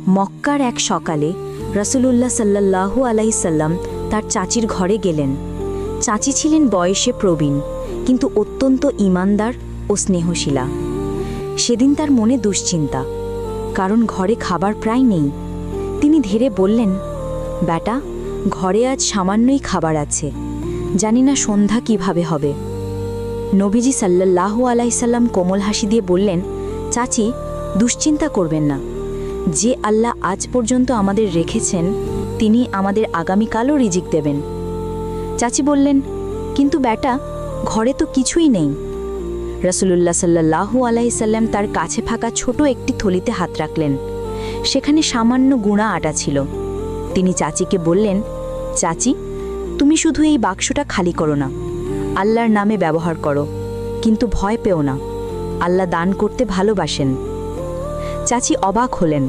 মক্কার এক সকালে রাসূলুল্লাহ সাল্লাল্লাহু আলাইহি সাল্লাম তার চাচির ঘরে গেলেন। চাচি ছিলেন বয়সে প্রবীণ, কিন্তু অত্যন্ত ঈমানদার ও স্নেহশীলা। সেদিন তার মনে দুশ্চিন্তা, কারণ ঘরে খাবার প্রায় নেই। তিনি ধীরে বললেন, বেটা, ঘরে আজ সামান্যই খাবার আছে, জানি না সন্ধ্যা কিভাবে হবে। নবীজি সাল্লাল্লাহু আলাইহি সাল্লাম কোমল হাসি দিয়ে বললেন, চাচি, দুশ্চিন্তা করবেন না। যে আল্লাহ আজ পর্যন্ত আমাদের রেখেছেন, তিনি আমাদের আগামীকালও রিজিক দেবেন। চাচি বললেন, কিন্তু বেটা, ঘরে তো কিছুই নেই। রাসূলুল্লাহ সাল্লাল্লাহু আলাইহি সাল্লাম তার কাছে ফাঁকা ছোট একটি থলিতে হাত রাখলেন। সেখানে সামান্য গুঁড়া আটা ছিল। তিনি চাচিকে বললেন, চাচি, তুমি শুধু এই বাক্সটা খালি করো না, আল্লাহর নামে ব্যবহার করো, কিন্তু ভয় পেও না, আল্লাহ দান করতে ভালোবাসেন। চাচি অবাক হলেন।